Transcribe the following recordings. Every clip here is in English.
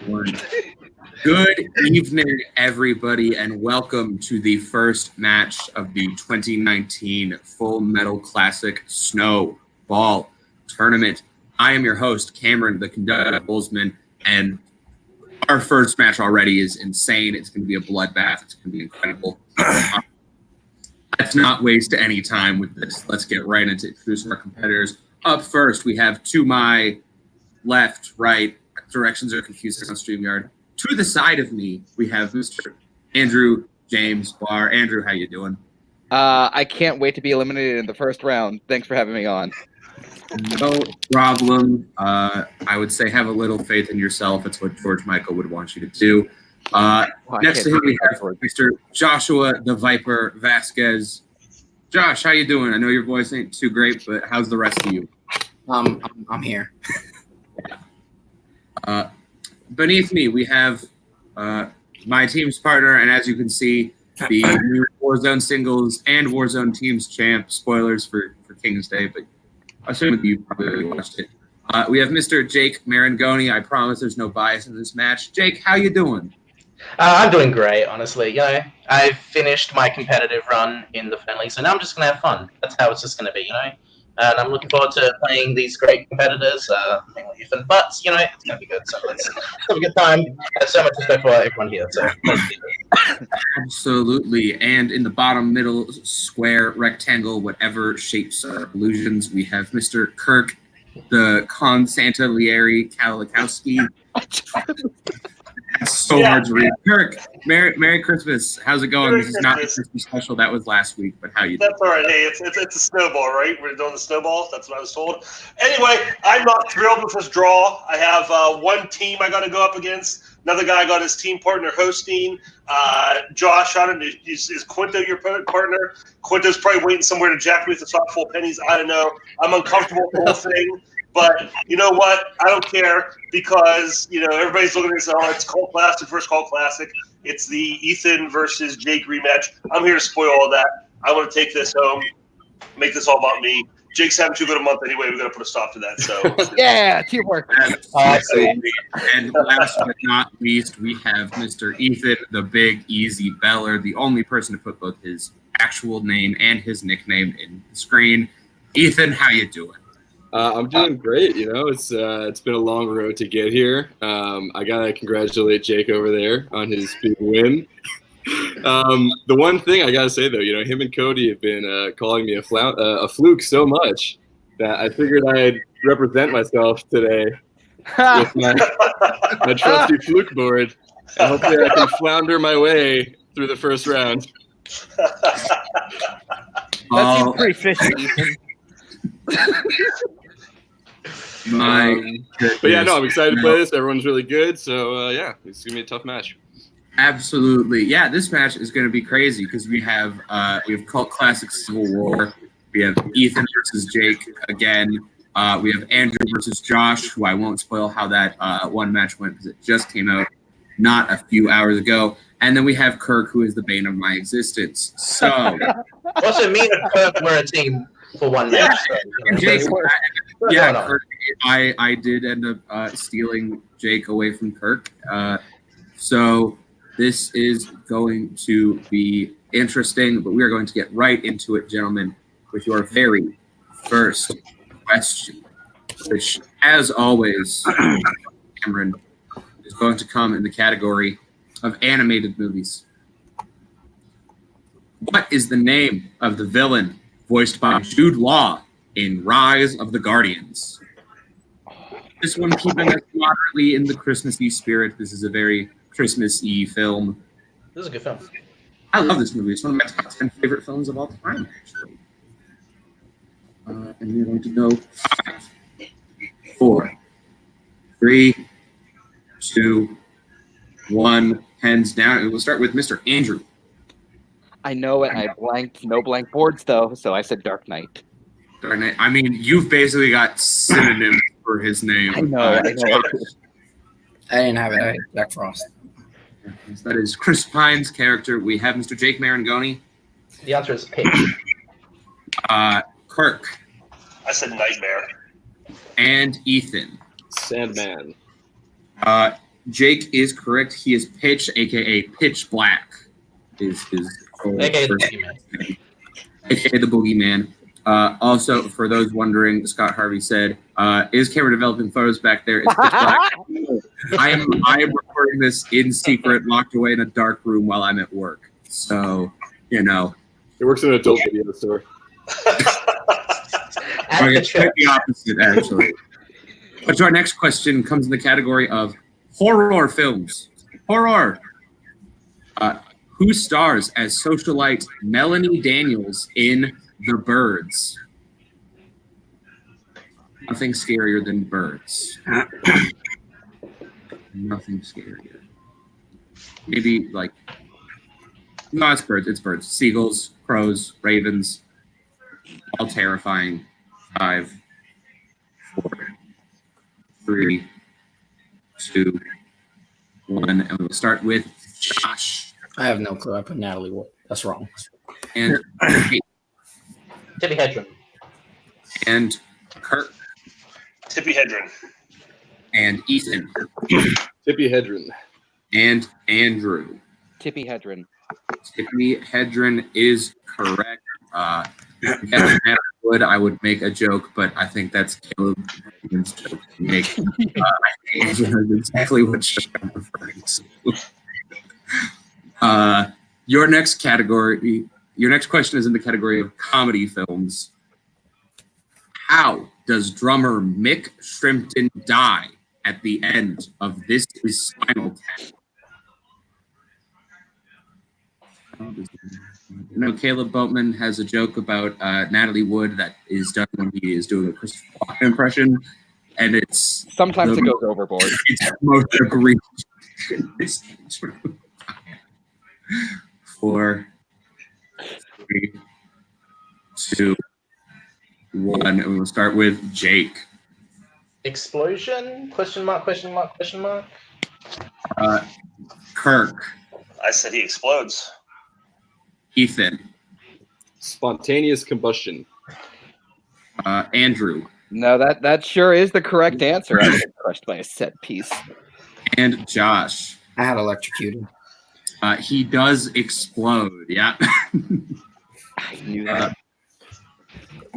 One. Good evening, everybody, and welcome to the first match of the 2019 Full Metal Classic Snowball Tournament. I am your host, Cameron, the conductor Bullsman, and our first match already is insane. It's going to be a bloodbath. It's going to be incredible. Let's not waste any time with this. Let's get right into introducing our competitors. Up first, we have to my left, right, directions are confusing on StreamYard. To the side of me, we have Mr. Andrew James Barr. Andrew, how you doing? I can't wait to be eliminated in the first round. Thanks for having me on. No problem. I would say have a little faith in yourself. It's what George Michael would want you to do. Next to him, we have Mr. Joshua the Viper Vasquez. Josh, how you doing? I know your voice ain't too great, but how's the rest of you? I'm here. Beneath me, we have my team's partner, and as you can see, the new Warzone singles and Warzone teams champ. Spoilers for King's Day, but assuming you probably watched it. We have Mr. Jake Marangoni. I promise there's no bias in this match. Jake, how you doing? I'm doing great, honestly. You know, I finished my competitive run in the friendly, so now I'm just gonna have fun. That's how it's just gonna be, you know. And I'm looking forward to playing these great competitors, mainly Ethan. But you know, it's gonna be good. So let's have a good time. There's so much respect for everyone here. So absolutely. And in the bottom middle square rectangle, whatever shapes are illusions, we have Mr. Kirk, the Consantaglieri Kalikowski. That's so hard to read. Kirk, Merry Christmas. How's it going? This is not the Christmas special. That was last week, but how you doing? That's all right. Hey, it's a snowball, right? We're doing the snowball. That's what I was told. Anyway, I'm not thrilled with this draw. I have one team I got to go up against. Another guy got his team partner hosting. Josh on it. Is Quinto your partner? Quinto's probably waiting somewhere to jack me with the top full pennies. I don't know. I'm uncomfortable with the whole thing. But you know what? I don't care because, you know, everybody's looking at this, oh, it's Cult Classic versus Cult Classic. It's the Ethan versus Jake rematch. I'm here to spoil all that. I want to take this home, make this all about me. Jake's having too good a month anyway. We've got to put a stop to that. So yeah, teamwork. And last but not least, we have Mr. Ethan, the Big Easy Beller, the only person to put both his actual name and his nickname in the screen. Ethan, how you doing? I'm doing great. You know, it's been a long road to get here. I gotta congratulate Jake over there on his big win. The one thing I gotta say though, you know, him and Cody have been calling me a fluke so much that I figured I'd represent myself today with my trusty fluke board, and hopefully I can flounder my way through the first round. That seems pretty fishy, Ethan. But yeah, no, I'm excited to play this. Everyone's really good, so yeah, it's gonna be a tough match. Absolutely, yeah. This match is going to be crazy because we have Cult Classic Civil War. We have Ethan versus Jake again. We have Andrew versus Josh, who I won't spoil how that one match went because it just came out not a few hours ago. And then we have Kirk, who is the bane of my existence. So, also, me and Kirk were a team for one match. And Jake, yeah, Kirk, I did end up stealing Jake away from Kirk. So this is going to be interesting, but we are going to get right into it, gentlemen, with your very first question, which, as always, Cameron, is going to come in the category of animated movies. What is the name of the villain voiced by Jude Law in Rise of the Guardians? This one keeping us moderately in the Christmassy spirit. This is a very Christmassy film. This is a good film. I love this movie. It's one of my top 10 favorite films of all time, actually. And we're going to go 5, 4, 3, 2, 1. Hands down. And we'll start with Mr. Andrew. I know it. I blanked. No blank boards, though, so I said Dark Knight. Dark Knight. I mean, you've basically got synonyms for his name. I know. I didn't have it. Jack Frost. That is Chris Pine's character. We have Mr. Jake Marangoni. The answer is Pig. Kirk. I said Nightmare. And Ethan. Sandman. Jake is correct. He is Pitch, aka Pitch Black. Is Okay, first thank you, man. aka the Boogeyman. Also, for those wondering, Scott Harvey said, "Is camera developing photos back there? Is Pitch Black?" I am recording this in secret, locked away in a dark room while I'm at work. So, you know, It works in an adult video store. it's quite the opposite, actually. But our next question comes in the category of horror films. Horror. Who stars as socialite Melanie Daniels in The Birds? Nothing scarier than birds. Nothing scarier. Maybe like, no, it's birds. It's birds. Seagulls, crows, ravens, all terrifying. 5, 4, 3, 2, 1, and we'll start with Josh. I have no clue. I put Natalie Wood. That's wrong. And Tippy Hedren. and Kurt Tippy Hedren. and Ethan Tippy Hedren. and Andrew. Tippy Hedren. Tippy Hedren is correct. Yes, Would I would make a joke, but I think that's Caleb Hedren's joke to make. I think Andrew knows exactly what joke I'm referring to. Your next question is in the category of comedy films. How does drummer Mick Shrimpton die at the end of This Is Spinal Tap? You know, Caleb Boatman has a joke about Natalie Wood that is done when he is doing a Christopher Walken impression, and it's Sometimes it goes overboard. it's most agreed. It's true. 4, 3, 2, 1, and we'll start with Jake. Explosion? Question mark, question mark, question mark. Kirk. I said he explodes. Ethan. Spontaneous combustion. Andrew. No, that sure is the correct answer. I was crushed by a set piece. And Josh. I had electrocuted. He does explode. Yeah. I knew that.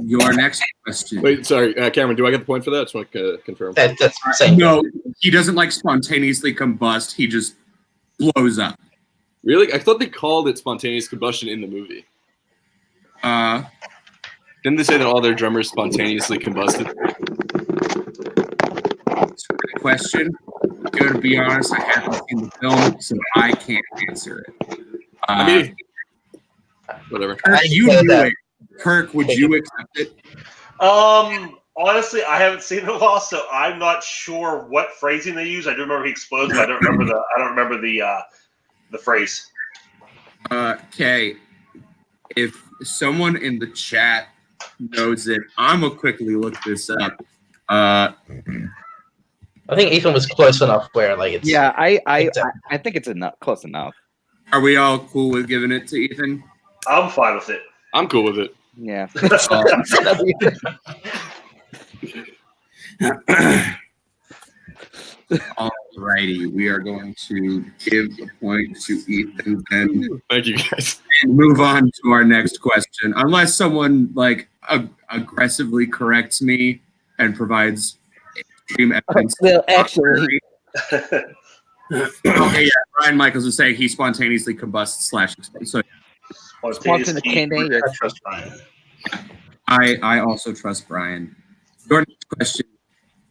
Your next question. Wait, sorry, Cameron. Do I get the point for that? Just want to confirm. That's the same. No, he doesnn't like spontaneously combust. He just blows up. Really? I thought they called it spontaneous combustion in the movie. Didn't they say that all their drummers spontaneously combusted? It's a great question. I'm going to be honest, I haven't seen the film, so I can't answer it. I mean, whatever. Kirk, you knew it. Kirk, would you accept it? Honestly, I haven't seen it in a while, so I'm not sure what phrasing they use. I do remember he explodes, but I don't remember the phrase. Okay. If someone in the chat knows it, I'm gonna quickly look this up. I think Ethan was close enough where like it's Yeah, I think it's enough, close enough. Are we all cool with giving it to Ethan? I'm fine with it. I'm cool with it. Yeah. Alrighty, we are going to give the point to Ethan and Thank you, guys. move on to our next question. Unless someone like aggressively corrects me and provides extreme evidence. Well, actually, Okay, yeah. Brian Michaels was saying he spontaneously combusts / so spontaneous. I trust Brian. I also trust Brian. Your next question,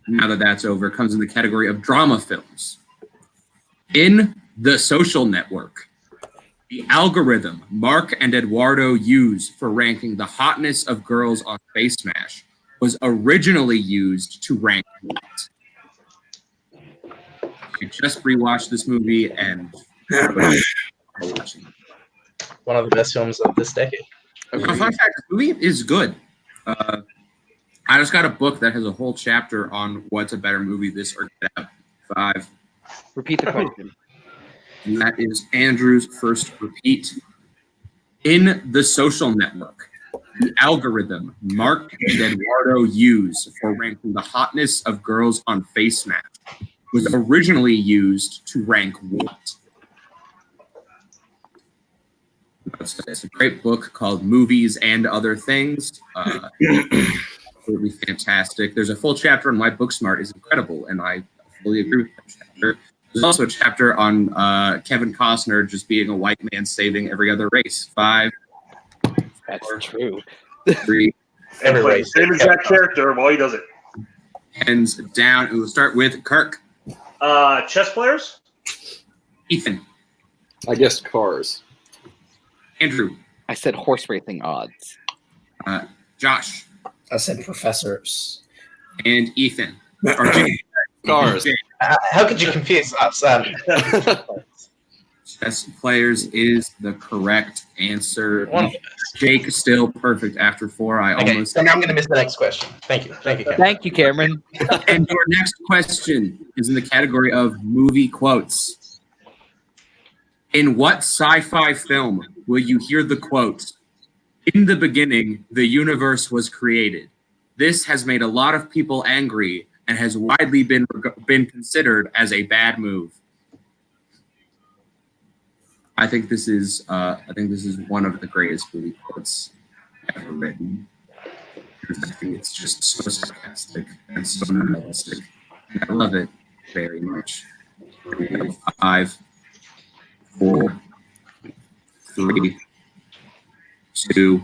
now that that's over, comes in the category of drama films. In The Social Network, the algorithm Mark and Eduardo use for ranking the hotness of girls on Face Smash was originally used to rank what? I just rewatched this movie and watching. One of the best films of this decade. Fun fact, this movie is good. I just got a book that has a whole chapter on what's a better movie, this or Get Out. 5. Repeat the question. And that is Andrew's first repeat. In The Social Network, the algorithm Mark and Eduardo use for ranking the hotness of girls on Face Smash was originally used to rank what? It's a great book called Movies and Other Things. Absolutely fantastic. There's a full chapter on why Booksmart is incredible, and I fully agree with that chapter. There's also a chapter on Kevin Costner just being a white man saving every other race. 5. That's true. 3. And play the same exact character while he does it. Hands down. We'll start with Kirk. Chess players? Ethan. I guess Cars. Andrew. I said horse racing odds. Josh. I said professors. And Ethan. Or Jake. Cars. How could you confuse us? Chess players is the correct answer. Wonderful. Jake still perfect after 4. Okay, so now I'm going to miss the next question. Thank you. Thank you, Cameron. Thank you, Cameron. And your next question is in the category of movie quotes. In what sci-fi film will you hear the quote, "In the beginning, the universe was created"? This has made a lot of people angry and has widely been considered as a bad move. I think this is one of the greatest movie quotes ever written. I think it's just so sarcastic and so nihilistic. I love it very much. 5, 4, 3, 2,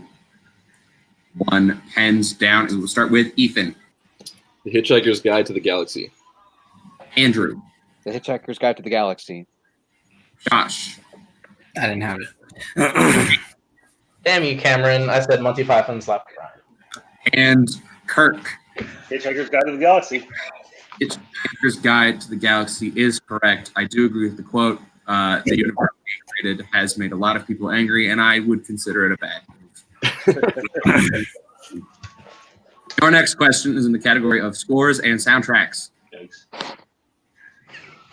1. Hands down. And we'll start with Ethan. The Hitchhiker's Guide to the Galaxy. Andrew. The Hitchhiker's Guide to the Galaxy. Josh. I didn't have it. Damn you, Cameron. I said Monty Python's Lap Around. And Kirk. Hitchhiker's Guide to the Galaxy. Hitchhiker's Guide to the Galaxy is correct. I do agree with the quote. The universe being created has made a lot of people angry, and I would consider it a bad move. Our next question is in the category of scores and soundtracks. Thanks.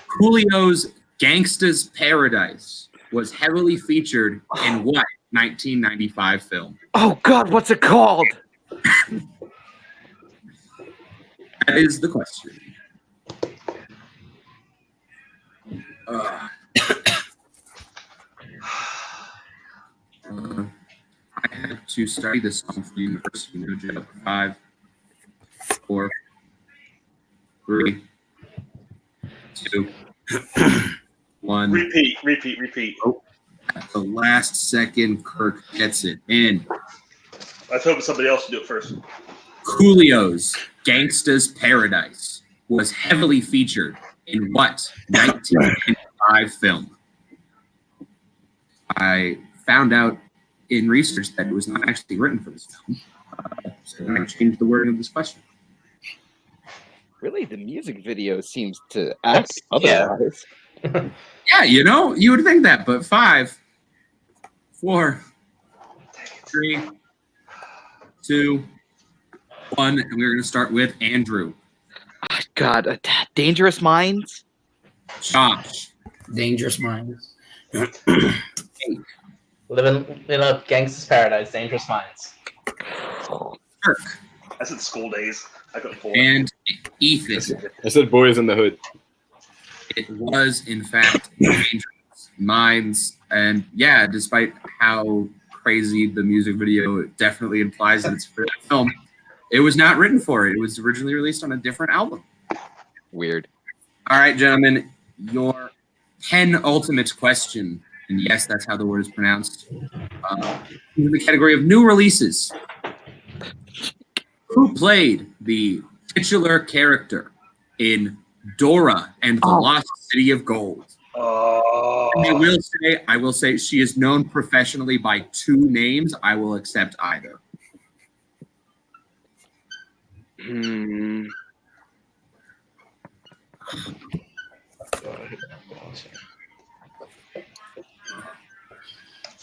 Coolio's Gangsta's Paradise was heavily featured in what 1995 film? Oh, God, what's it called? That is the question. I had to study this song for University of New Jersey. 5, 4, 3, 2, 1. Repeat. Oh, at the last second, Kirk gets it in. I was hoping somebody else would do it first. Coolio's Gangsta's Paradise was heavily featured in what 1995 film? I found out in research that it was not actually written for this film. So I changed the wording of this question. Really, the music video seems to act otherwise. Yeah, you would think that, but 5, 4, 3, 2, 1, and we're going to start with Andrew. Oh, God, Dangerous Minds? Josh. Dangerous Minds. Living in a Gangsta's Paradise, Dangerous Minds. Kirk. I said School Days. I couldn't pull it. And Ethan. I said Boys in the Hood. It was, in fact, Dangerous Minds. And yeah, despite how crazy the music video definitely implies that it's for that film, it was not written for it. It was originally released on a different album. Weird. All right, gentlemen, your penultimate question, and yes, that's how the word is pronounced, in the category of new releases. Who played the titular character in Dora and the Lost City of Gold? And I will say she is known professionally by 2 names. I will accept either.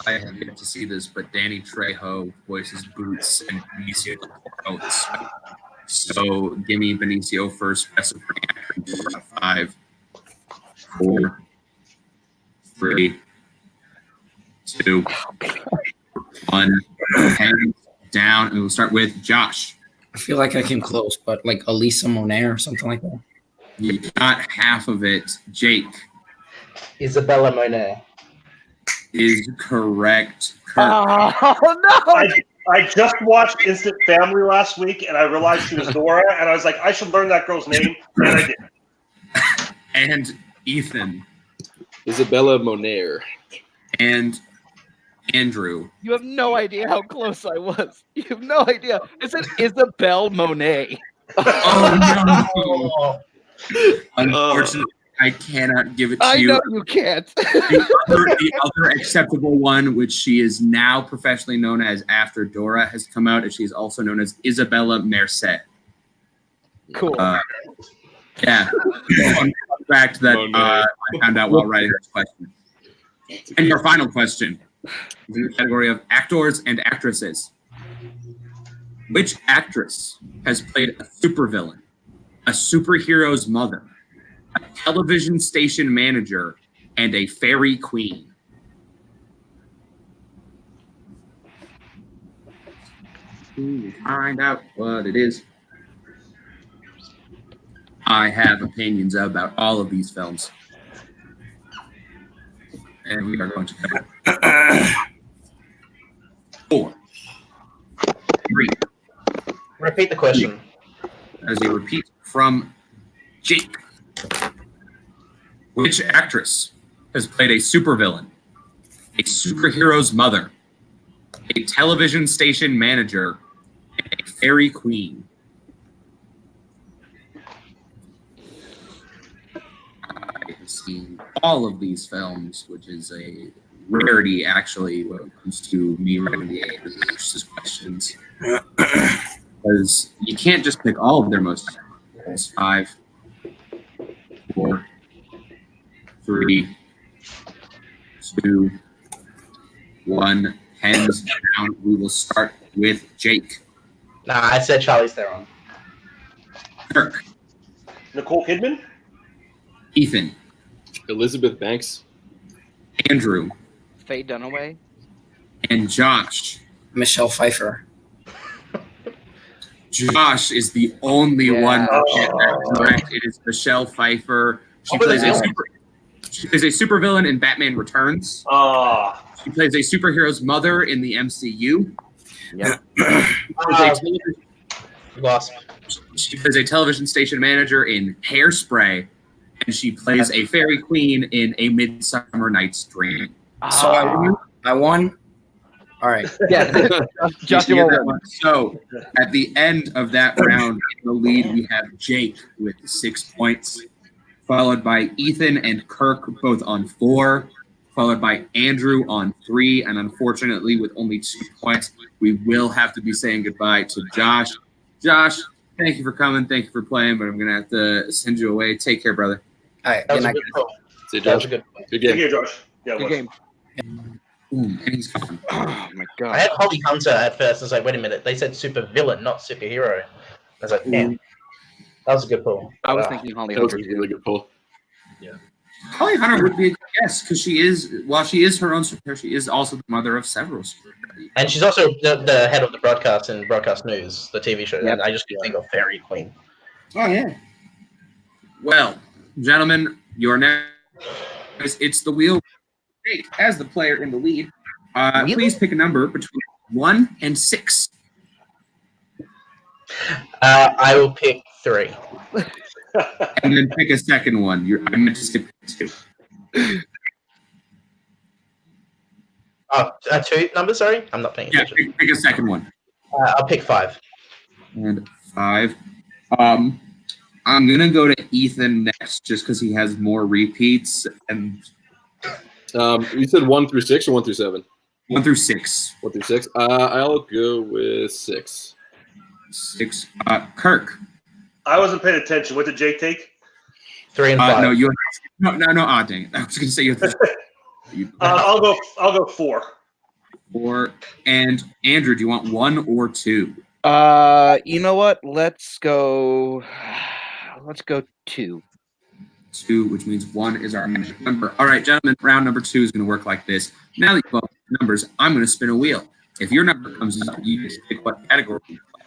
I have yet to see this, but Danny Trejo voices Boots and Benicio del Toro. So give me Benicio first. Best supporting actor. 5, 4, 3, 2, 1. Hands down, and we'll start with Josh. I feel like I came close, but like Elisa Monet or something like that. You got half of it. Jake Isabella Monet. is correct. Kirk. Oh no! I just watched Instant Family last week, and I realized she was Nora, and I was like, I should learn that girl's name, and I did. And Ethan. Isabella Moner. And Andrew. You have no idea how close I was. You have no idea. It said Isabelle Monet. Oh, no. Oh, Unfortunately, I cannot give it to I you. know you can't. The other acceptable one, which she is now professionally known as after Dora has come out, and she is also known as Isabella Merced. Cool. Yeah. Fun fact that I found out while writing this question. And your final question is in the category of actors and actresses. Which actress has played a supervillain, a superhero's mother, a television station manager, and a fairy queen? To find out what it is. I have opinions about all of these films. And we are going to go 4, 3. repeat the question. As a repeat from Jake. Which actress has played a supervillain, a superhero's mother, a television station manager, and a fairy queen? I have seen all of these films, which is a rarity, actually, when it comes to me writing the actors and actresses questions. Because you can't just pick all of their most 5, 4, 3, 2, 1. Hands down. We will start with Jake. Nah, I said Charlize Theron. Kirk. Nicole Kidman? Ethan. Elizabeth Banks. Andrew. Faye Dunaway. And Josh. Michelle Pfeiffer. Josh is the only one that get that correct. It is Michelle Pfeiffer. She plays a supervillain in Batman Returns. She plays a superhero's mother in the MCU. Yep. Lost. She plays a television station manager in Hairspray, and she plays a fairy queen in A Midsummer Night's Dream. So I won. All right. Yeah. Josh, you won. So at the end of that round, in the lead, we have Jake with 6 points, followed by Ethan and Kirk both on 4, followed by Andrew on 3, and unfortunately, with only 2 points, we will have to be saying goodbye to Josh. Josh, thank you for coming. Thank you for playing, but I'm going to have to send you away. Take care, brother. All right. That was Good a night. good call. See, That was Josh. a good. Good Good game. game, Josh. Yeah, Good game. Boom, and he's gone. Oh my I god. had Holly Hunter at first. I was like, wait a minute. They said super villain, not superhero. I was like, damn. That was a good pull. I was thinking Holly That was Hunter. a really good pull. Holly Hunter would be a good guess because she is, while she is her own superhero, she is also the mother of several superheroes. And she's also the head of the broadcast in Broadcast News, the TV show. Yep. And I just could think of Fairy Queen. Oh, yeah. Well, gentlemen, your next, it's the wheel. Jake, as the player in the lead, please pick a number between 1 and 6. I will pick 3. And then pick a second one. I meant to skip 2. Oh, 2 numbers, sorry? I'm not paying Yeah, attention. pick a second one. I'll pick 5. And 5. I'm gonna go to Ethan next, just because he has more repeats. And You said 1 through 6 or 1 through 7? 1 through 6. 1 through 6. I'll go with 6. 6. Kirk. I wasn't paying attention. What did Jake take? 3 and 5. No, you. No. Oh, dang it! I was gonna say you. I'll go 4. 4. And Andrew, do you want 1 or 2? You know what? Let's go 2. 2, which means 1 is our magic number. All right, gentlemen, round number 2 is going to work like this. Now that you've got numbers, I'm going to spin a wheel. If your number comes up, you just pick what category you play.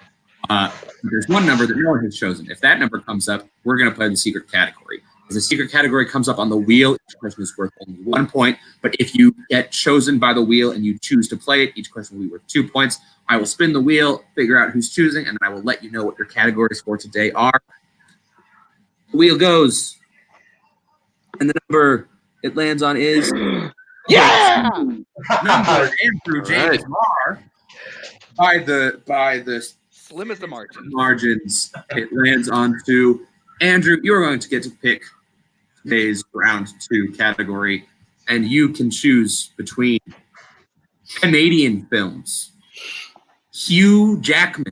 There's one number that no one has chosen. If that number comes up, we're going to play the secret category. If the secret category comes up on the wheel, each question is worth only 1 point. But if you get chosen by the wheel and you choose to play it, each question will be worth 2 points. I will spin the wheel, figure out who's choosing, and then I will let you know what your categories for today are. The wheel goes, and the number it lands on is number Andrew James Marr. By the Slim as the margin. margins, it lands on to Andrew. You're going to get to pick today's round 2 category, and you can choose between Canadian films, Hugh Jackman,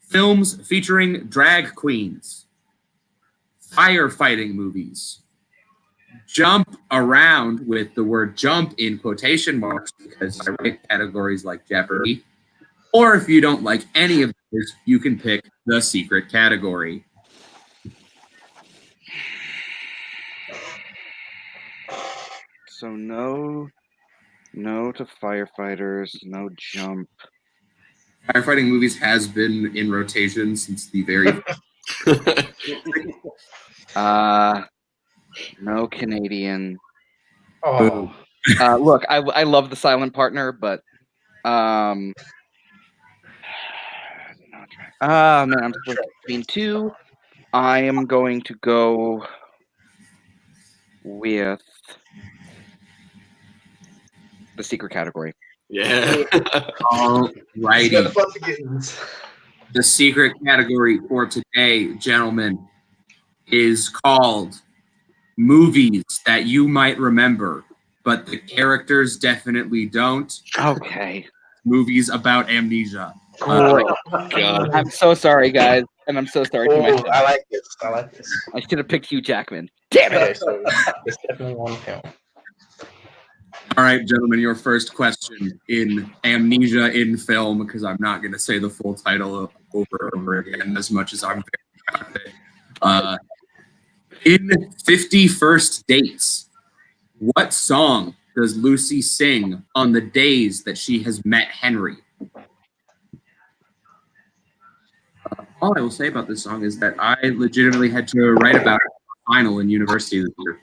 films featuring drag queens, firefighting movies, jump around with the word jump in quotation marks because I write categories like Jeopardy, or if you don't like any of those, you can pick the secret category. So no to firefighters, no jump. Firefighting movies has been in rotation since the very No Canadian. Oh, Look, I love The Silent Partner, but man, I'm split between 2. I am going to go with the secret category. Yeah. alrighty. The secret category for today, gentlemen, is called movies that you might remember, but the characters definitely don't. Okay. Movies about amnesia. Great. God. I'm so sorry, guys, and I'm so sorry to oh, myself. I like this. I like this. I should have picked Hugh Jackman. Damn it! Okay, so it's definitely one film. All right, gentlemen, your first question in amnesia in film, because I'm not going to say the full title over and over again as much as I'm very proud of it. In 50 First Dates, what song does Lucy sing on the days that she has met Henry? All I will say about this song is that I legitimately had to write about it for a final in university this year.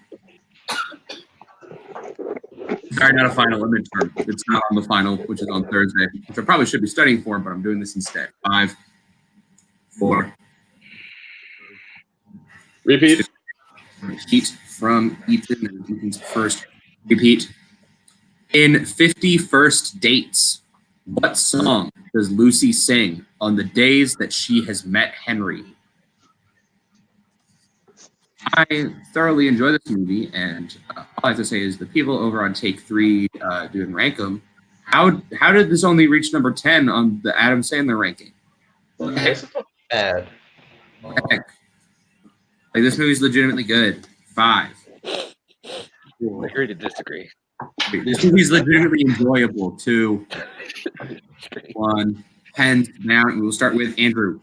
Sorry, not a final, a midterm. It's not on the final, which is on Thursday, which I probably should be studying for, but I'm doing this instead. 5, 4. Repeat. Repeat from Ethan and Ethan's first repeat. In 50 First Dates, what song does Lucy sing on the days that she has met Henry? I thoroughly enjoy this movie, and all I have to say is the people over on Take 3 doing Rankum, how did this only reach number 10 on the Adam Sandler ranking? What the heck? It's not bad. What the heck? Like, this movie's legitimately good. 5. Agree to disagree. This movie's legitimately enjoyable. 2, 1. Hands down. We will start with Andrew.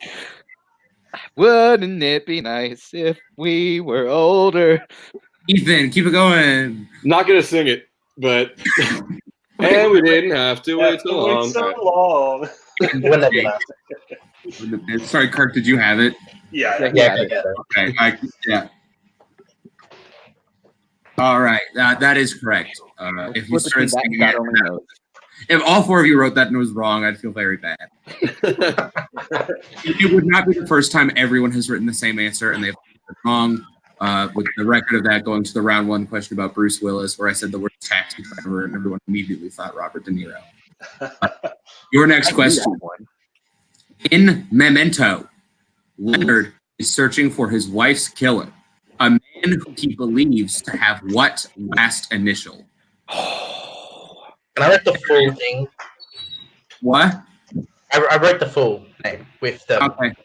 Wouldn't it be nice if we were older? Ethan, keep it going. Not gonna sing it, but and we didn't have to wait so long. So long. When that last. Sorry, Kirk, did you have it? Yeah. Yeah, Okay, yeah. All right, that is correct. If you started singing it, if all 4 of you wrote that and it was wrong, I'd feel very bad. It would not be the first time everyone has written the same answer and they've been wrong. With the record of that going to the round 1 question about Bruce Willis, where I said the word taxi driver and everyone immediately thought Robert De Niro. Your next question. In Memento, Leonard is searching for his wife's killer, a man who he believes to have what last initial? Can I write the full thing? What? I wrote the full name with the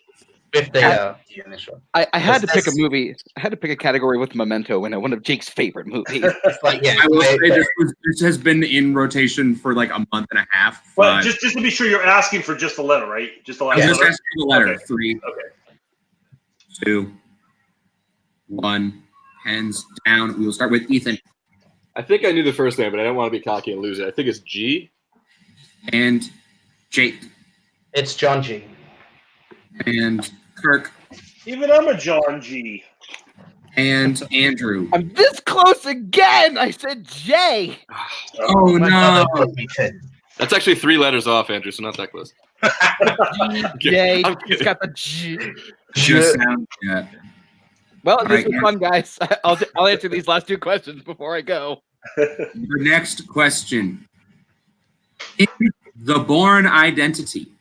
initial. I had to pick a movie. I had to pick a category with Memento when one of Jake's favorite movies. Like, yeah, I will say this has been in rotation for like a month and a half. But just to be sure, you're asking for just the letter, right? Just the last I'm just letter? asking the letter. Okay. 3, Okay. 2, 1. Hands down. We will start with Ethan. I think I knew the first name, but I don't want to be cocky and lose it. I think it's G. And Jake. It's John G. And Kirk. Even I'm a John G. And Andrew. I'm this close again. I said J. Oh, My no. mother put me to- That's actually 3 letters off, Andrew, so not that close. J. I'm It's kidding. got the G. Just sound, yeah. Well, All this right, was fun, guys. I'll answer these last 2 questions before I go. The next question. In The Bourne Identity,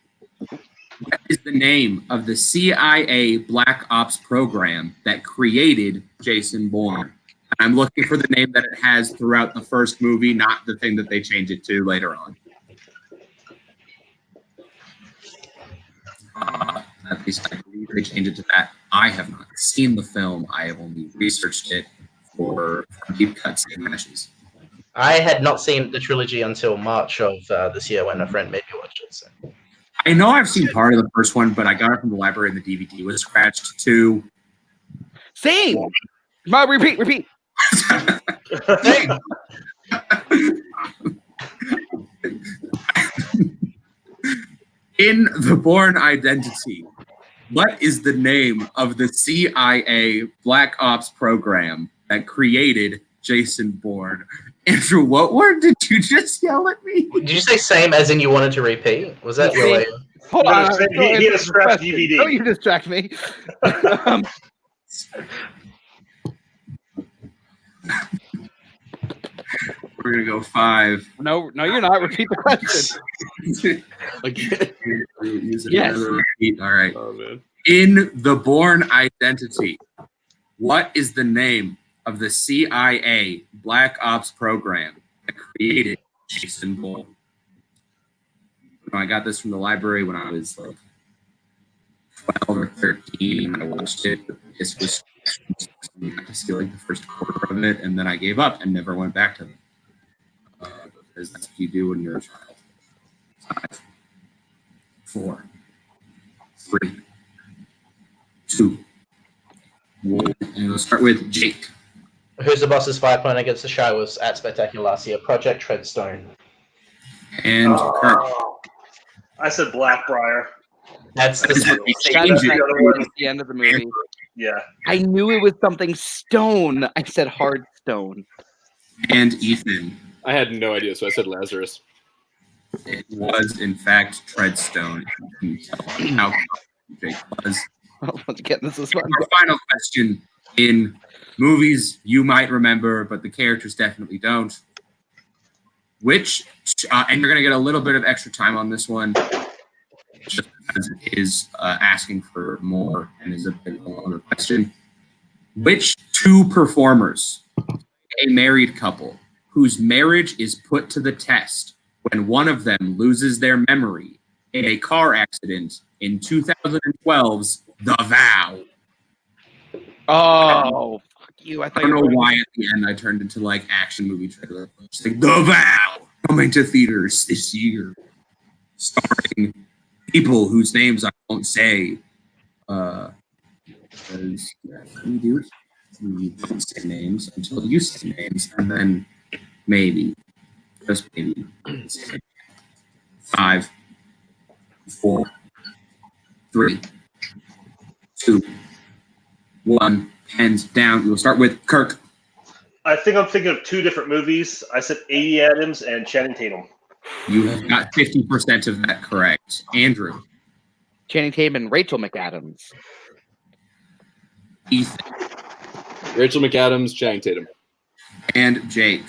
what is the name of the CIA Black Ops program that created Jason Bourne? I'm looking for the name that it has throughout the first movie, not the thing that they change it to later on. At least I believe they changed it to that. I have not seen the film. I have only researched it for deep cutscene matches. I had not seen the trilogy until March of this year when a friend made me watch it. So. I know I've seen part of the first one, but I got it from the library and the DVD was scratched too. Same. Ma, repeat. In The Bourne Identity, what is the name of the CIA Black Ops program that created Jason Bourne? Andrew, what word did you just yell at me? Did you say same as in you wanted to repeat? Was that your way? Hold No, on. he had a scratch DVD. Don't you distract me. We're gonna go 5. No, you're not. Repeat the question. Again. Yes. All right. Oh, man. In The Bourne Identity, what is the name of the CIA Black Ops program that created Jason Bourne? I got this from the library when I was like 12 or 13. I watched it. This was I got to see like the first quarter of it, and then I gave up and never went back to it. Because that's what you do when you're a child. 5, 4, 3, 2, 1. And we'll start with Jake. Who's the Boss's 5 point against the show was at Spectacular last year. Project Treadstone. And Kirk. I said Blackbriar. That's That is the what they That's changed the it. other one. At the end of the movie. Yeah. I knew it was something stone. I said hard stone. And Ethan. I had no idea, so I said Lazarus. It was, in fact, Treadstone. You can tell how Jake was. Once again, this is fun. Our final question. In movies you might remember, but the characters definitely don't. Which, and you're going to get a little bit of extra time on this one, just because it is asking for more and is a bit of a longer question. Which 2 performers, a married couple, whose marriage is put to the test when one of them loses their memory in a car accident in 2012's The Vow? Oh, fuck you. I thought I don't you know were why at the end I turned into like action movie trailer. It's like The Vow coming to theaters this year, starring people whose names I won't say. Because we do it. We don't say names until you say names, and then maybe, just maybe, 5, 4, 3, 2, 1. Hands down. We'll start with Kirk. I think I'm thinking of 2 different movies. I said Amy Adams and Channing Tatum. You have got 50% of that correct. Andrew. Channing Tatum and Rachel McAdams. Ethan. Rachel McAdams, Channing Tatum. And Jake.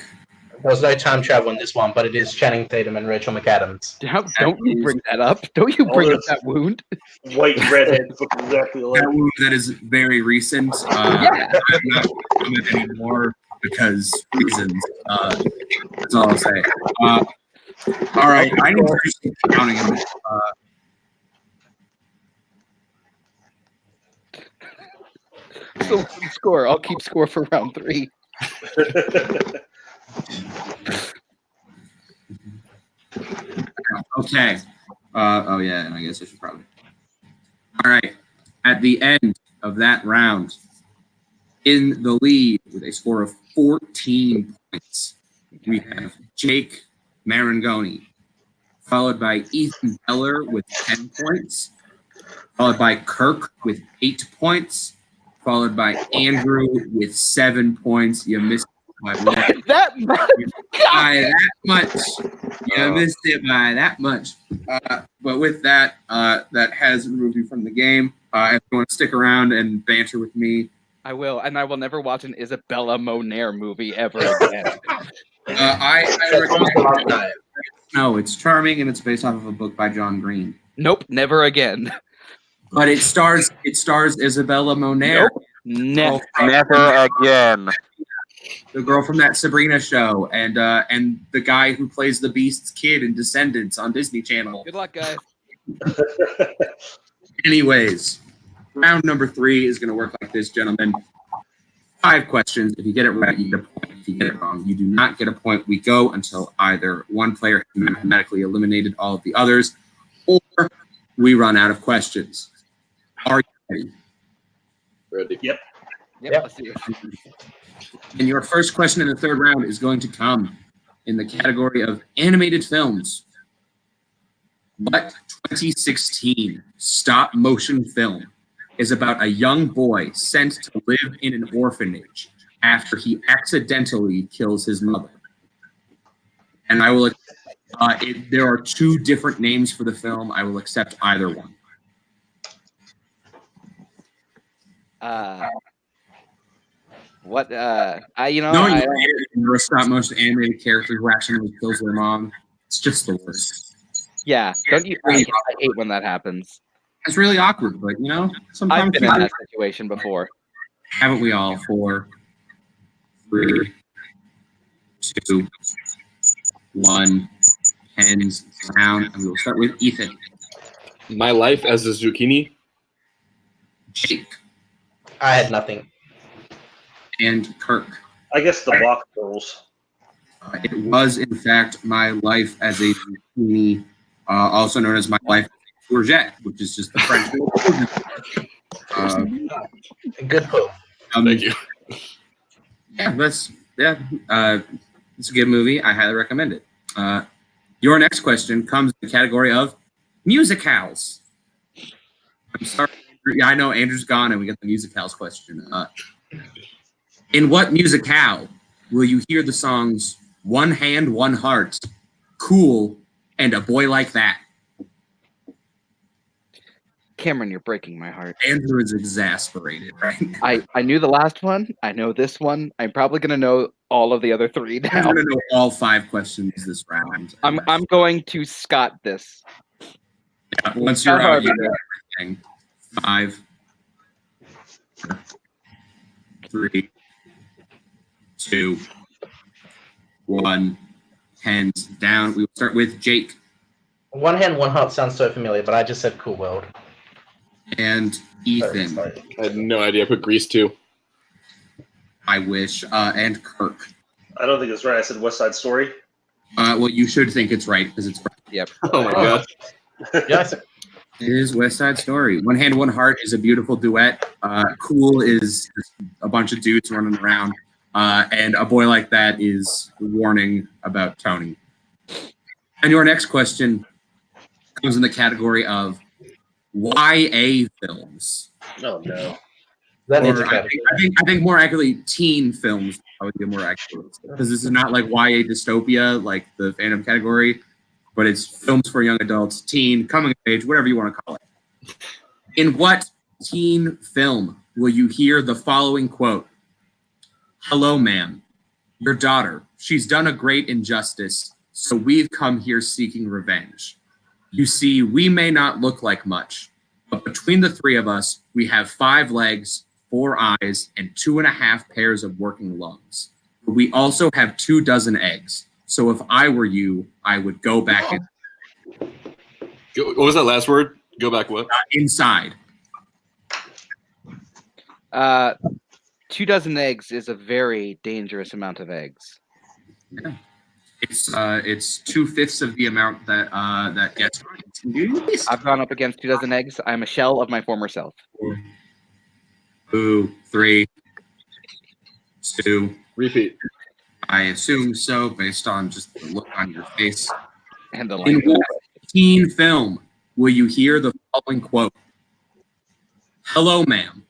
There was no time travel in this one, but it is Channing Tatum and Rachel McAdams. Don't you bring that up. Don't you bring up that wound. White redheads look exactly alike. That move that is very recent. Yeah. I'm not comment anymore because reasons. That's all I'll say. All right, I need to keep counting them. So score. I'll keep score for round 3. Okay. Oh yeah, and I guess I should probably. All right. At the end of that round, in the lead with a score of 14 points, we have Jake Marangoni, followed by Ethan Beller with 10 points, followed by Kirk with 8 points, followed by Andrew with 7 points. You missed it by one. That much? By that much. You missed it by that much. But with that, that has removed you from the game. If you want to stick around and banter with me, I will, and I will never watch an Isabella Moner movie ever again. I That's almost a long recommend time. No, it's charming and it's based off of a book by John Green. Nope, never again. But it stars Isabella Moner. Nope, never. Never again. The girl from that Sabrina show, and the guy who plays the Beast's kid in Descendants on Disney Channel. Good luck, guys. Anyways, round number 3 is going to work like this, gentlemen. 5 questions. If you get it right, you get a point. If you get it wrong, you do not get a point. We go until either one player has mathematically eliminated all of the others, or we run out of questions. Are you ready? Ready. Yep. Yep. Let's see it. And your first question in the 3rd round is going to come in the category of animated films. What 2016 stop-motion film is about a young boy sent to live in an orphanage after he accidentally kills his mother? And I will. There are 2 different names for the film. I will accept either one. What? No, you're a stop-motion animated character who accidentally kills their mom. It's just the worst. Yeah. Don't you? I hate when that happens. It's really awkward, but sometimes I've been in that situation before. haven't we all? 4, 3, 2, 1. Hands down, and we'll start with Ethan. My Life as a Zucchini. Jake. I had nothing. And Kirk. I guess the block rules. It was, in fact, My Life as a Zucchini, also known as My Life as a Courgette, which is just the French name. Good pull. Thank you. It's a good movie. I highly recommend it. Your next question comes in the category of musicals. I'm sorry. Yeah, I know Andrew's gone, and we got the musicals question. In what musicale will you hear the songs "One Hand, One Heart," "Cool," and "A Boy Like That"? Cameron, you're breaking my heart. Andrew is exasperated right now. I knew the last one. I know this one. I'm probably gonna know all of the other 3 I'm now. going to know all 5 questions this round. I'm going to Scott this. Yeah, once you're out, you know everything. 5, 3, 2, 1. Hands down. We will start with Jake. One Hand, One Heart sounds so familiar, but I just said Cool World. And Ethan. Sorry. I had no idea. I put Grease too. I wish. And Kirk. I don't think it's right. I said West Side Story. Well, you should think it's right because it's right. Yep. Oh my god. Yeah, I said It is West Side Story. One Hand, One Heart is a beautiful duet. Cool is just a bunch of dudes running around. And A Boy Like That is a warning about Tony. And your next question comes in the category of YA films. Oh no. that needs Or a I category. think more accurately, teen films I would be more accurate. Because this is not like YA dystopia, like the fandom category, but it's films for young adults, teen, coming of age, whatever you want to call it. In what teen film will you hear the following quote? "Hello, ma'am. Your daughter. She's done a great injustice, so we've come here seeking revenge. You see, we may not look like much, but between the 3 of us, we have 5 legs, 4 eyes, and 2.5 pairs of working lungs. But we also have 24 eggs. So if I were you, I would go back What was that last word? Go back what? inside." 24 eggs is a very dangerous amount of eggs. Yeah. It's 2/5 of the amount that that gets right. I've gone up against 24 eggs. I'm a shell of my former self. 2, 3, 2. Repeat. I assume so, based on just the look on your face. And the In language. what teen film will you hear the following quote? "Hello, ma'am.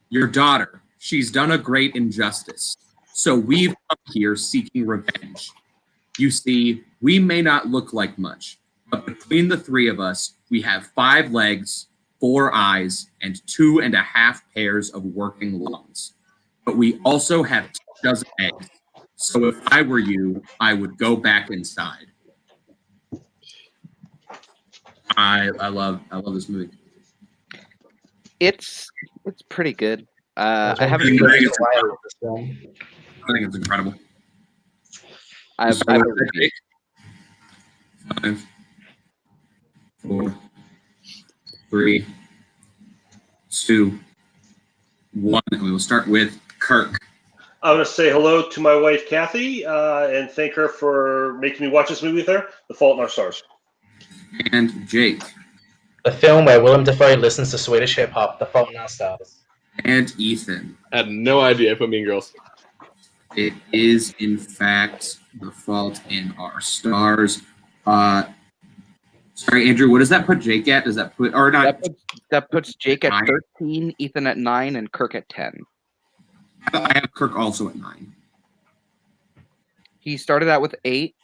Your daughter, she's done a great injustice. So we've come here seeking revenge. You see, we may not look like much, but between the three of us, we have 5 legs, 4 eyes, and 2.5 pairs of working lungs. But we also have 2 dozen eggs. So if I were you, I would go back inside." I love this movie. It's pretty good. I I haven't. think seen it's it. I think it's incredible. I've So, 5, 4, 3, 2, 1, and we will start with Kirk. I want to say hello to my wife, Kathy, and thank her for making me watch this movie with her, The Fault in Our Stars. And Jake. The film where Willem Dafoe listens to Swedish hip hop, The Fault in Our Stars. And Ethan. I had no idea if I'm Mean Girls. It is, in fact, The Fault in Our Stars. Sorry, Andrew, what does that put Jake at? Does that put, or not? That puts Jake at 9. 13, Ethan at 9, and Kirk at 10. I have Kirk also at 9. He started out with 8.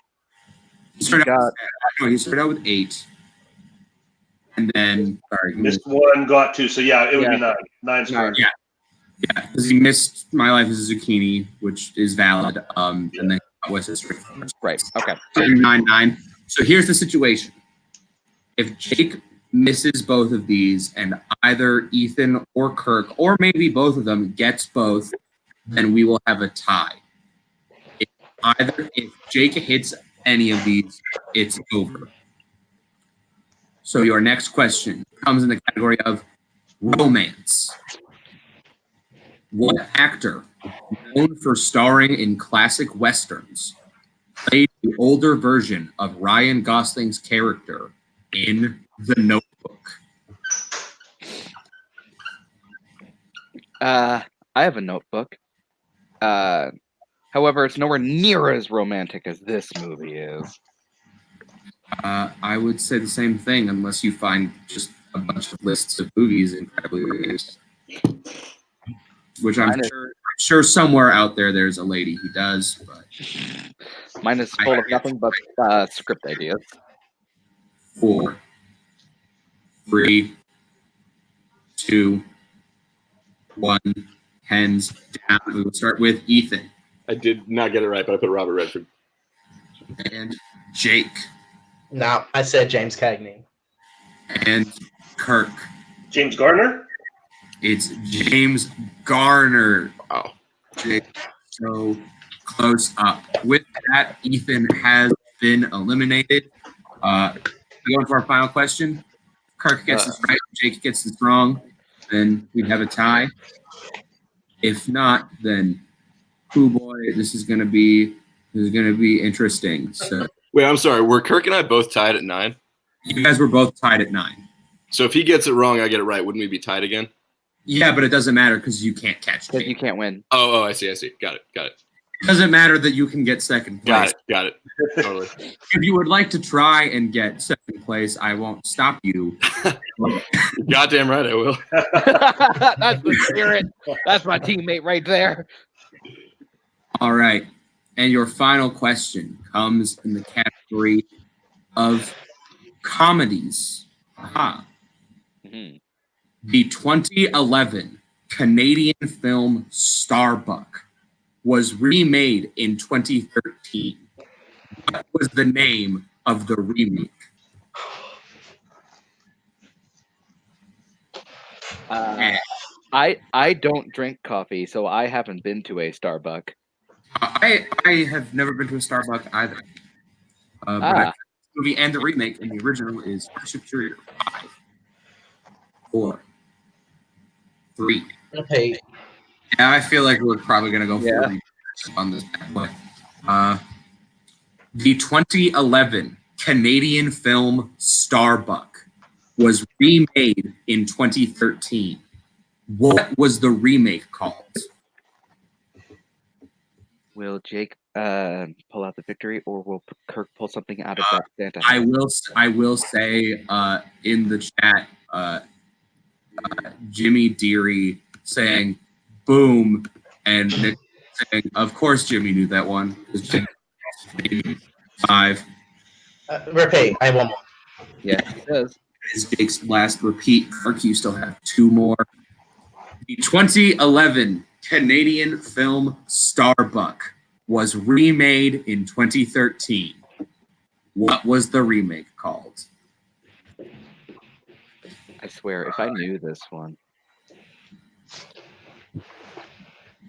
He started out with 8. And then, sorry. Missed 1, got 2. So, yeah, it would be 9. 9's correct. Yeah. Yeah, because he missed My Life as a Zucchini, which is valid. And then West History. Right. Okay. 9. So here's the situation. If Jake misses both of these and either Ethan or Kirk, or maybe both of them, gets both, then we will have a tie. If Jake hits any of these, it's over. So your next question comes in the category of romance. What actor, known for starring in classic westerns, played the older version of Ryan Gosling's character in The Notebook? I have a Notebook. However, it's nowhere near as romantic as this movie is. I would say the same thing, unless you find just a bunch of lists of movies incredibly romantic. Which I'm sure somewhere out there's a lady who does, but mine is full of nothing but script ideas. 4, 3, 2, 1, hands down. We will start with Ethan. I did not get it right, but I put Robert Redford. And Jake. No, I said James Cagney. And Kirk. James Garner? It's James Garner. Wow. Jake, so close up. With that, Ethan has been eliminated. Going to our final question. Kirk gets this right, Jake gets this wrong, then we'd have a tie. If not, then boy, this is gonna be interesting. So Wait, I'm sorry. Were Kirk and I both tied at 9? you guys were both tied at 9. So if he gets it wrong, I get it right. Wouldn't we be tied again? Yeah, but it doesn't matter because you can't catch Because you Jake. can't win. Oh, I see. Got it. It doesn't matter that you can get second place. Got it. Totally. If you would like to try and get second place, I won't stop you. Goddamn right I will. That's the spirit. That's my teammate right there. All right. And your final question comes in the category of comedies. Aha. Mhm. The 2011 Canadian film Starbuck was remade in 2013. What was the name of the remake? I don't drink coffee, so I haven't been to a Starbucks. I have never been to a Starbucks either. But the movie and the remake and the original is superior. 5, 4, 3. Okay. Yeah, I feel like we're probably gonna go Yeah. 40 on this bad boy. The 2011 Canadian film Starbuck was remade in 2013. What was the remake called? Will Jake pull out the victory, or will Kirk pull something out of that Santa? I will say in the chat, Jimmy Deary saying "boom" and Nick saying, "Of course, Jimmy knew that one." 5 Repeat. I have one more. Yeah, he does. is Jake's last repeat. Kirk, you still have 2 more. The 2011 Canadian film Starbuck was remade in 2013. What was the remake called? I swear, if I knew this one.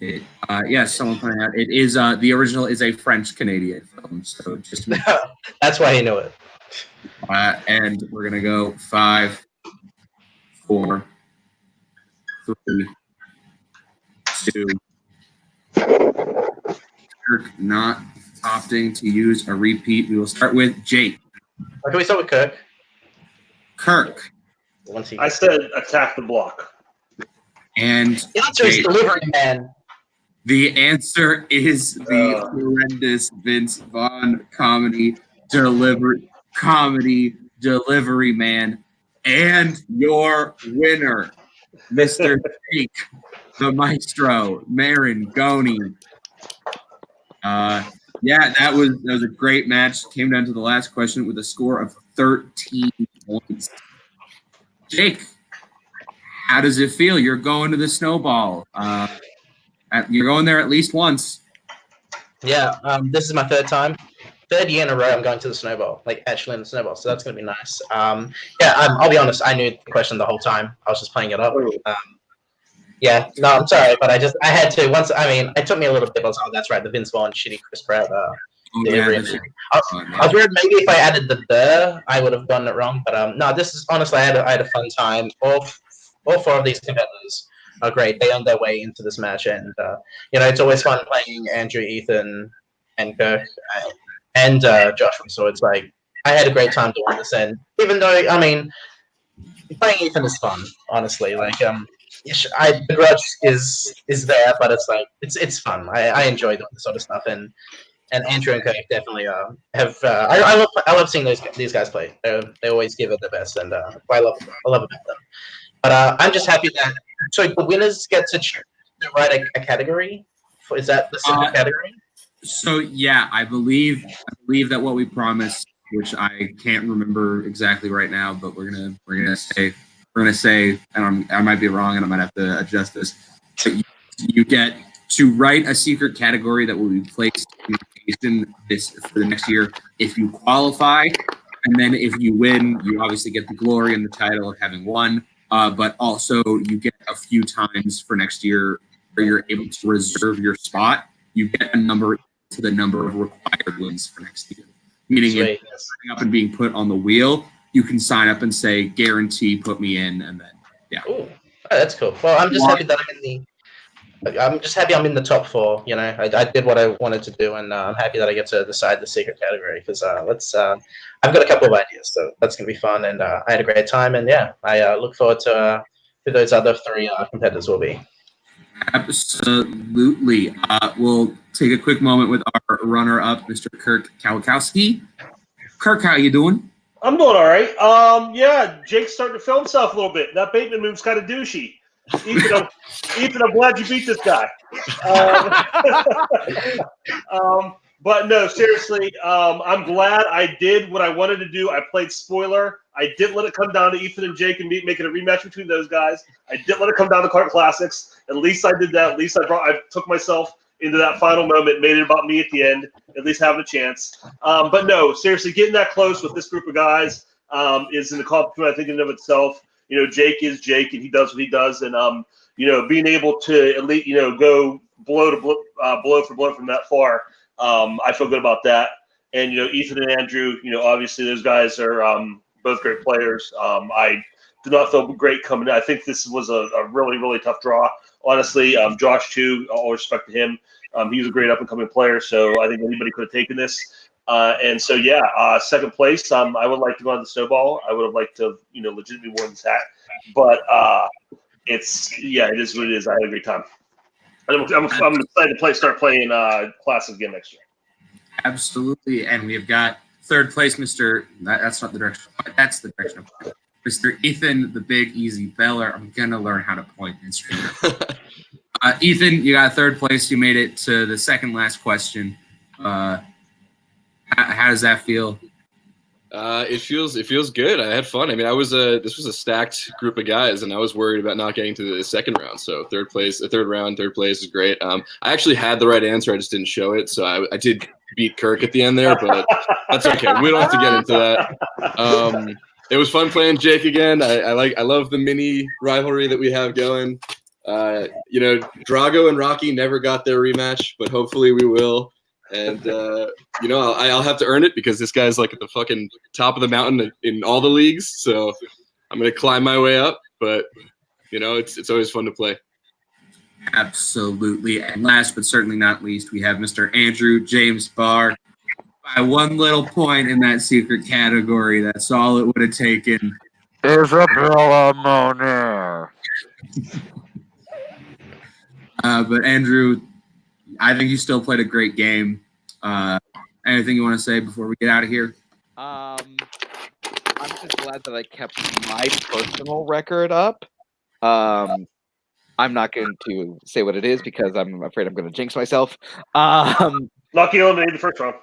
Yes, someone pointed out it is the original is a French Canadian film. So just That's why he knew it. and we're gonna go 5, 4, 3, 2. Kirk not opting to use a repeat. We will start with Jake. Can we start with Kirk? Kirk. I said attack the block. And The answer is Delivery Man. the answer is the horrendous Vince Vaughn comedy Delivery Man. And your winner, Mr. Jake, the Maestro, Marangoni. Yeah, that was a great match. Came down to the last question with a score of 13 points. Jake, how does it feel? You're going to the Snowball. You're going there at least once. Yeah, this is my third year in a row I'm going to the Snowball, like actually in the Snowball, so that's going to be nice. I'll be honest, I knew the question the whole time. I was just playing it up. Yeah, no, I'm sorry, but I had to, it took me a little bit, I was like, oh, that's right, the Vince Vaughn shitty Chris Pratt delivery. I was worried maybe if I added the I would have gotten it wrong, but no, this is, honestly, I had a fun time. All 4 of these competitors are great. They earned their way into this match, and it's always fun playing Andrew, Ethan, and Kirk, and Joshua. So it's like I had a great time doing this, and even though playing Ethan is fun, honestly. Like the grudge is there, but it's like it's fun. I enjoy doing this sort of stuff, and Andrew and Kirk definitely have. I love seeing these guys play. They always give it their best, and I love about them. But I'm just happy that the winners get to write a category. Is that the secret category? So yeah, I believe that what we promised, which I can't remember exactly right now, but we're gonna say, and I might be wrong, and I might have to adjust this. But you get to write a secret category that will be placed in this for the next year if you qualify, and then if you win, you obviously get the glory and the title of having won. But also you get a few times for next year where you're able to reserve your spot. You get a number to the number of required wins for next year. Meaning if you're signing up and being put on the wheel, you can sign up and say, guarantee, put me in, and then, yeah. Ooh, that's cool. Well, I'm just happy that I'm in the top 4. I did what I wanted to do, and I'm happy that I get to decide the secret category because I've got a couple of ideas, so that's gonna be fun, and I had a great time, and yeah, I look forward to who those other 3 competitors will be. Absolutely. We'll take a quick moment with our runner-up, Mr. Kirk Kawakowski. Kirk, how you doing? I'm doing all right. Yeah, Jake's starting to film himself a little bit. That Bateman move's kind of douchey. Ethan, I'm glad you beat this guy. But no, seriously, I'm glad I did what I wanted to do. I played spoiler. I didn't let it come down to Ethan and Jake and me making a rematch between those guys. I didn't let it come down to Kart Classics. At least I did that. At least I took myself into that final moment, made it about me at the end, at least having a chance. But no, seriously, getting that close with this group of guys is an accomplishment, I think, in and of itself. Jake is Jake, and he does what he does, and being able to at least go blow for blow from that far, I feel good about that. And Ethan and Andrew, obviously those guys are both great players. I did not feel great coming in. I think this was a really, really tough draw. Honestly, Josh too. All respect to him. He was a great up and coming player, so I think anybody could have taken this. And so, yeah, second place. I would like to go on the Snowball. I would have liked to, legitimately won this hat. But it is what it is. I had a great time. I'm excited to start playing Classic again next year. Absolutely. And we have got third place, that's not the direction. That's the direction. Mr. Ethan, the Big Easy Beller. I'm going to learn how to point and scream. Ethan, you got third place. You made it to the second last question. How does that feel? It feels good. I had fun. I mean, this was a stacked group of guys, and I was worried about not getting to the second round. So third place is great. I actually had the right answer. I just didn't show it. So I did beat Kirk at the end there, but that's okay. We don't have to get into that. It was fun playing Jake again. I love the mini rivalry that we have going. Drago and Rocky never got their rematch, but hopefully we will. And I'll have to earn it because this guy's like at the fucking top of the mountain in all the leagues. So I'm gonna climb my way up. But it's always fun to play. Absolutely. And last but certainly not least, we have Mr. Andrew James Barr. By one little point in that secret category, that's all it would have taken. Isabella Moner. But Andrew, I think you still played a great game. Anything you want to say before we get out of here? I'm just glad that I kept my personal record up. I'm not going to say what it is because I'm afraid I'm going to jinx myself. Lucky eliminated the first round.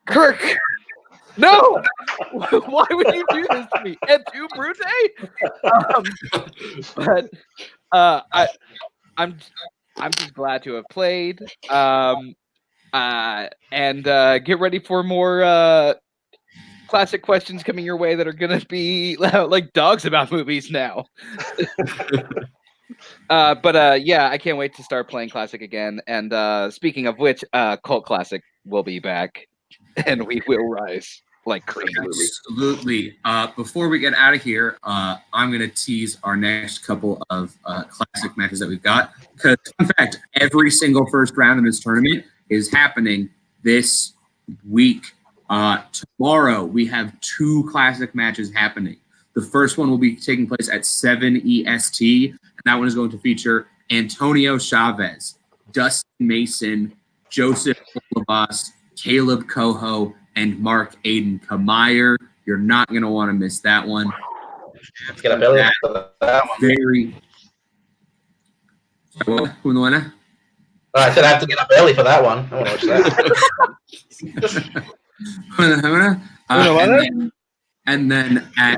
Kirk, no! Why would you do this to me? Et tu, Brute? I'm just glad to have played. And get ready for more classic questions coming your way that are gonna be like dogs about movies now. Yeah, I can't wait to start playing Classic again. And speaking of which, Cult Classic will be back, and we will rise like crazy. Absolutely. Before we get out of here, I'm going to tease our next couple of Classic matches that we've got. Because, in fact, every single first round in this tournament is happening this week. Tomorrow, we have 2 Classic matches happening. The first one will be taking place at 7 EST. And that one is going to feature Antonio Chavez, Dustin Mason, Joseph Olivas, Caleb Coho, and Mark Aiden Kamayer. You're not going to want to miss that one. Let's get a belly for that one. Very. I said I have to get up early for that one. I want to watch that. And then at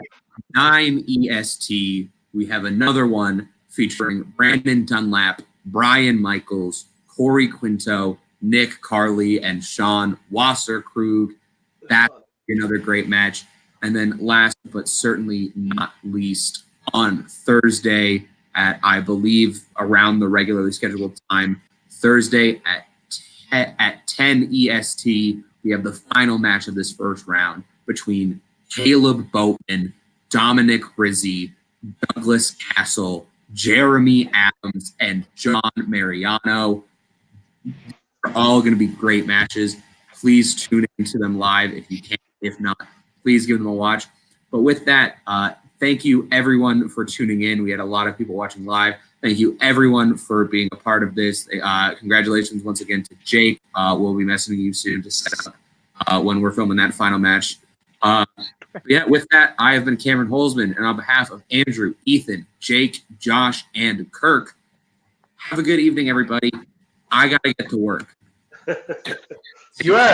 9 EST, we have another one featuring Brandon Dunlap, Brian Michaels, Corey Quinto, Nick Carley, and Sean Wasserkrug. That's another great match. And then last but certainly not least, on Thursday at, I believe, around the regularly scheduled time, Thursday at 10 EST, we have the final match of this first round between Caleb Boatman, Dominic Rizzi, Douglas Castle, Jeremy Adams, and John Mariano. They're all going to be great matches. Please tune into them live if you can. If not, please give them a watch. But with that, thank you everyone for tuning in. We had a lot of people watching live. Thank you everyone for being a part of this. Congratulations once again to Jake. We'll be messaging you soon to set up when we're filming that final match. Yeah, with that, I have been Cameron Holzman, and on behalf of Andrew, Ethan, Jake, Josh, and Kirk, have a good evening, everybody. I got to get to work. You are.